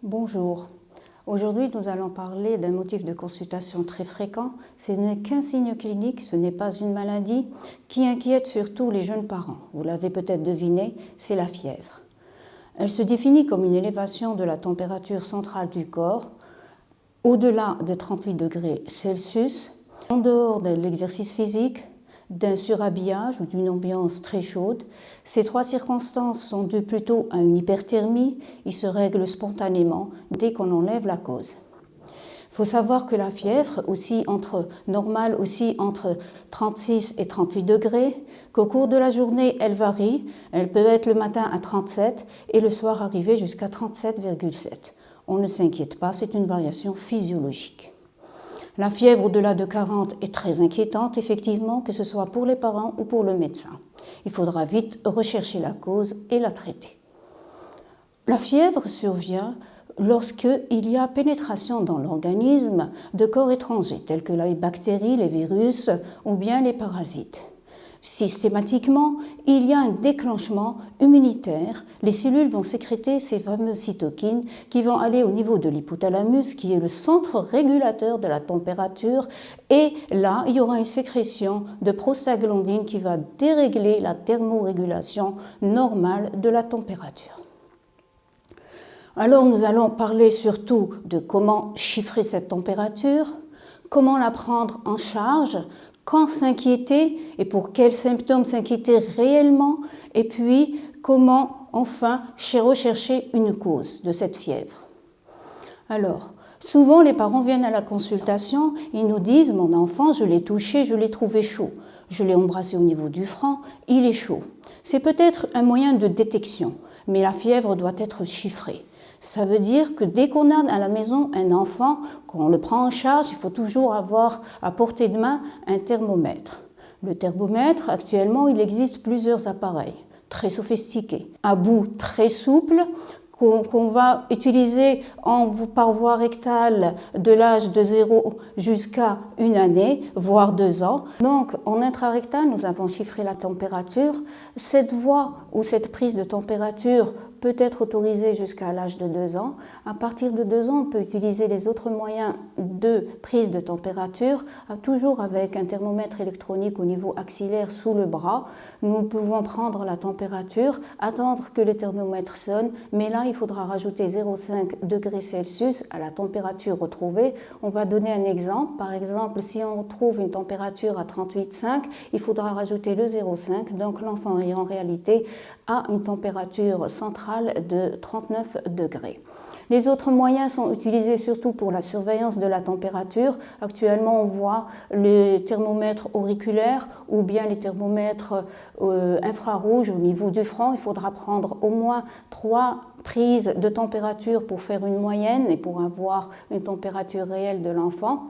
Bonjour. Aujourd'hui, nous allons parler d'un motif de consultation très fréquent. Ce n'est qu'un signe clinique, ce n'est pas une maladie qui inquiète surtout les jeunes parents. Vous l'avez peut-être deviné, c'est la fièvre. Elle se définit comme une élévation de la température centrale du corps au-delà de 38 degrés Celsius, en dehors de l'exercice physique, d'un surhabillage ou d'une ambiance très chaude. Ces trois circonstances sont dues plutôt à une hyperthermie. Ils se règlent spontanément dès qu'on enlève la cause. Il faut savoir que la fièvre, normale aussi entre 36 et 38 degrés, qu'au cours de la journée, elle varie. Elle peut être le matin à 37 et le soir arriver jusqu'à 37,7. On ne s'inquiète pas, c'est une variation physiologique. La fièvre au-delà de 40 est très inquiétante, effectivement, que ce soit pour les parents ou pour le médecin. Il faudra vite rechercher la cause et la traiter. La fièvre survient lorsqu'il y a pénétration dans l'organisme de corps étrangers, tels que les bactéries, les virus ou bien les parasites. Systématiquement, il y a un déclenchement immunitaire. Les cellules vont sécréter ces fameuses cytokines qui vont aller au niveau de l'hypothalamus, qui est le centre régulateur de la température. Et là, il y aura une sécrétion de prostaglandine qui va dérégler la thermorégulation normale de la température. Alors, nous allons parler surtout de comment chiffrer cette température, comment la prendre en charge, quand s'inquiéter et pour quels symptômes s'inquiéter réellement, et puis comment enfin rechercher une cause de cette fièvre. Alors, souvent les parents viennent à la consultation, ils nous disent « Mon enfant, je l'ai touché, je l'ai trouvé chaud. Je l'ai embrassé au niveau du front, il est chaud. » C'est peut-être un moyen de détection, mais la fièvre doit être chiffrée. Ça veut dire que dès qu'on a à la maison un enfant, qu'on le prend en charge, il faut toujours avoir à portée de main un thermomètre. Le thermomètre, actuellement, il existe plusieurs appareils très sophistiqués, à bout très souple, qu'on va utiliser par voie rectale de l'âge de 0 jusqu'à 1 année, voire 2 ans. Donc, en intrarectal, nous avons chiffré la température. Cette voie ou cette prise de température peut être autorisée jusqu'à l'âge de 2 ans. À partir de 2 ans, on peut utiliser les autres moyens de prise de température, toujours avec un thermomètre électronique au niveau axillaire sous le bras. Nous pouvons prendre la température, attendre que le thermomètre sonne, mais là, il faudra rajouter 0,5 degrés Celsius à la température retrouvée. On va donner un exemple. Par exemple, si on trouve une température à 38,5, il faudra rajouter le 0,5. Donc, l'enfant est en réalité à une température centrale de 39 degrés. Les autres moyens sont utilisés surtout pour la surveillance de la température. Actuellement, on voit les thermomètres auriculaires ou bien les thermomètres infrarouges au niveau du front. Il faudra prendre au moins 3 prises de température pour faire une moyenne et pour avoir une température réelle de l'enfant.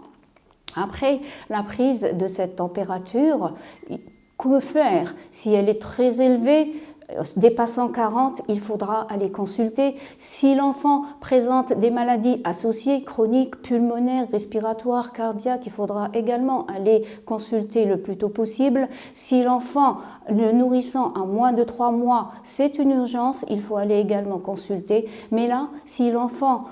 Après la prise de cette température, que faire? Si elle est très élevée, dépassant 40, il faudra aller consulter. Si l'enfant présente des maladies associées, chroniques, pulmonaires, respiratoires, cardiaques, il faudra également aller consulter le plus tôt possible. Si l'enfant, le nourrissant à moins de 3 mois, c'est une urgence, il faut aller également consulter. Mais là, si l'enfant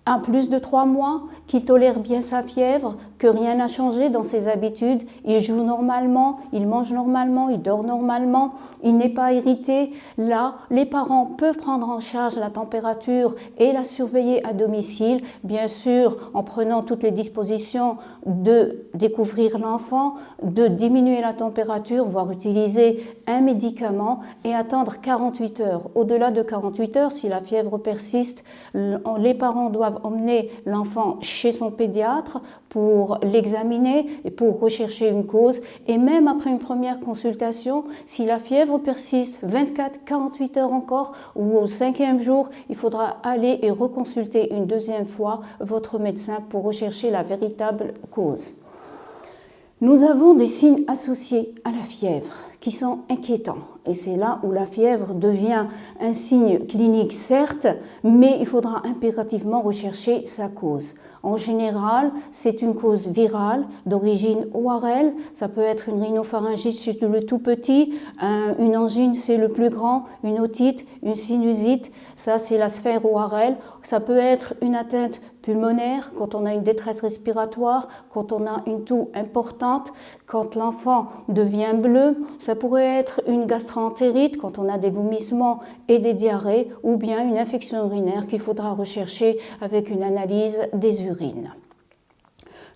a plus de 3 mois, qu'il tolère bien sa fièvre, que rien n'a changé dans ses habitudes, il joue normalement, il mange normalement, il dort normalement, il n'est pas irrité. Là, les parents peuvent prendre en charge la température et la surveiller à domicile, bien sûr en prenant toutes les dispositions de découvrir l'enfant, de diminuer la température, voire utiliser un médicament et attendre 48 heures. Au-delà de 48 heures, si la fièvre persiste, les parents doivent emmener l'enfant chez son pédiatre pour l'examiner et pour rechercher une cause. Et même après une première consultation, si la fièvre persiste 24-48 heures encore ou au 5e jour, il faudra aller et reconsulter une deuxième fois votre médecin pour rechercher la véritable cause. Nous avons des signes associés à la fièvre qui sont inquiétants. Et c'est là où la fièvre devient un signe clinique, certes, mais il faudra impérativement rechercher sa cause. En général, c'est une cause virale d'origine ORL. Ça peut être une rhinopharyngite chez le tout petit, une angine chez le plus grand, une otite, une sinusite. Ça, c'est la sphère ORL. Ça peut être une atteinte pulmonaire, quand on a une détresse respiratoire, quand on a une toux importante, quand l'enfant devient bleu. Ça pourrait être une gastroentérite, quand on a des vomissements et des diarrhées, ou bien une infection urinaire qu'il faudra rechercher avec une analyse des urines.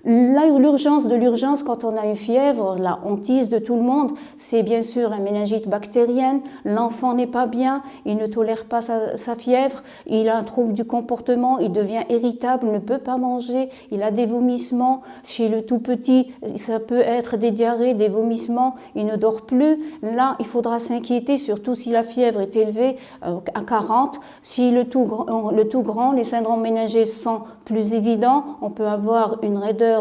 L'urgence de l'urgence, quand on a une fièvre, la hantise de tout le monde, c'est bien sûr la méningite bactérienne. L'enfant n'est pas bien, il ne tolère pas sa fièvre, il a un trouble du comportement, il devient irritable, ne peut pas manger, il a des vomissements. Chez le tout petit, ça peut être des diarrhées, des vomissements, il ne dort plus. Là, il faudra s'inquiéter, surtout si la fièvre est élevée à 40. Si le tout grand, les syndromes méningés sont plus évidents, on peut avoir une raideur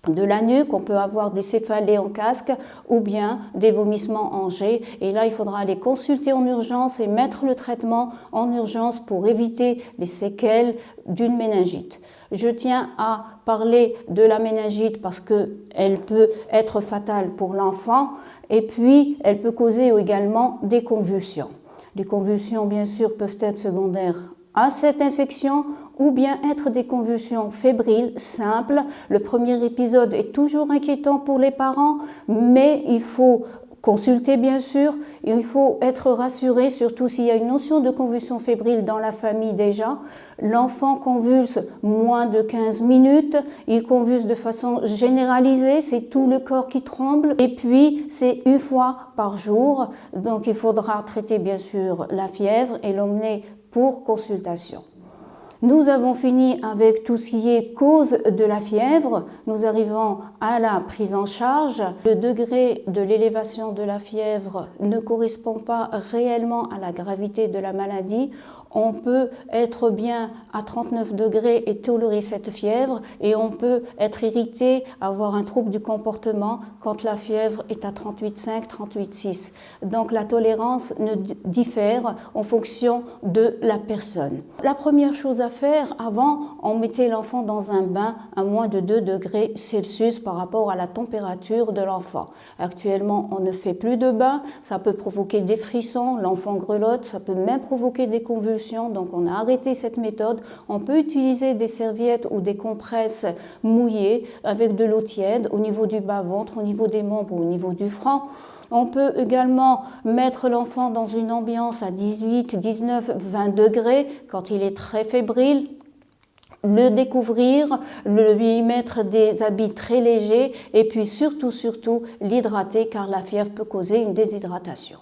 de la nuque, on peut avoir des céphalées en casque ou bien des vomissements en jet. Et là, il faudra aller consulter en urgence et mettre le traitement en urgence pour éviter les séquelles d'une méningite. Je tiens à parler de la méningite parce qu'elle peut être fatale pour l'enfant et puis elle peut causer également des convulsions. Les convulsions, bien sûr, peuvent être secondaires à cette infection ou bien être des convulsions fébriles simples. Le premier épisode est toujours inquiétant pour les parents, mais il faut consulter bien sûr, et il faut être rassuré, surtout s'il y a une notion de convulsion fébrile dans la famille déjà. L'enfant convulse moins de 15 minutes, il convulse de façon généralisée, c'est tout le corps qui tremble, et puis c'est une fois par jour, donc il faudra traiter bien sûr la fièvre et l'emmener pour consultation. Nous avons fini avec tout ce qui est cause de la fièvre. Nous arrivons à la prise en charge. Le degré de l'élévation de la fièvre ne correspond pas réellement à la gravité de la maladie. On peut être bien à 39 degrés et tolérer cette fièvre et on peut être irrité, avoir un trouble du comportement quand la fièvre est à 38,5, 38,6. Donc la tolérance diffère en fonction de la personne. La première chose à faire, avant, on mettait l'enfant dans un bain à moins de 2 degrés Celsius par rapport à la température de l'enfant. Actuellement, on ne fait plus de bain, ça peut provoquer des frissons, l'enfant grelotte, ça peut même provoquer des convulsions. Donc on a arrêté cette méthode. On peut utiliser des serviettes ou des compresses mouillées avec de l'eau tiède au niveau du bas-ventre, au niveau des membres ou au niveau du front. On peut également mettre l'enfant dans une ambiance à 18, 19, 20 degrés quand il est très fébrile. Le découvrir, lui mettre des habits très légers et puis surtout l'hydrater car la fièvre peut causer une déshydratation.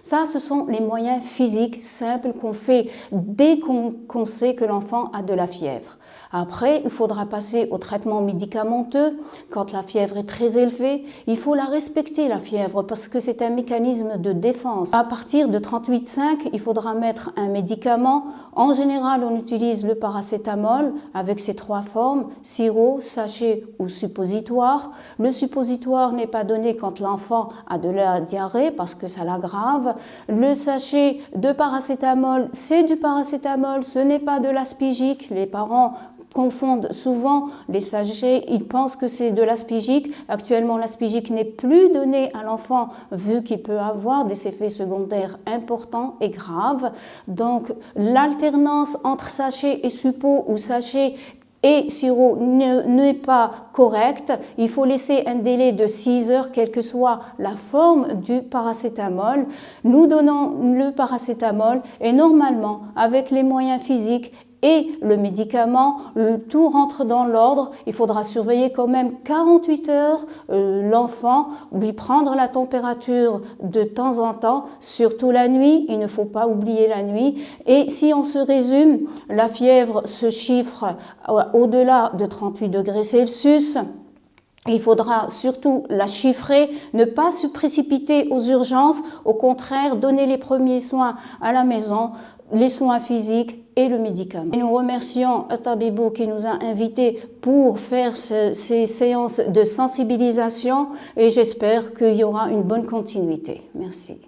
Ça, ce sont les moyens physiques simples qu'on fait dès qu'on sait que l'enfant a de la fièvre. Après, il faudra passer au traitement médicamenteux. Quand la fièvre est très élevée, il faut la respecter, la fièvre, parce que c'est un mécanisme de défense. À partir de 38,5, il faudra mettre un médicament. En général, on utilise le paracétamol avec ses 3 formes, sirop, sachet ou suppositoire. Le suppositoire n'est pas donné quand l'enfant a de la diarrhée parce que ça l'aggrave. Le sachet de paracétamol, c'est du paracétamol, ce n'est pas de l'aspigique. Les parents confondent souvent les sachets, ils pensent que c'est de l'aspigique. Actuellement, l'aspigique n'est plus donné à l'enfant vu qu'il peut avoir des effets secondaires importants et graves. Donc, l'alternance entre sachet et suppo ou sachet et sirop n'est pas correcte. Il faut laisser un délai de 6 heures, quelle que soit la forme du paracétamol. Nous donnons le paracétamol et normalement, avec les moyens physiques et le médicament, tout rentre dans l'ordre. Il faudra surveiller quand même 48 heures l'enfant, lui prendre la température de temps en temps, surtout la nuit, il ne faut pas oublier la nuit. Et si on se résume, la fièvre se chiffre au-delà de 38 degrés Celsius. Il faudra surtout la chiffrer, ne pas se précipiter aux urgences, au contraire, donner les premiers soins à la maison, les soins physiques et le médicament. Et nous remercions Atabibou qui nous a invités pour faire ces séances de sensibilisation et j'espère qu'il y aura une bonne continuité. Merci.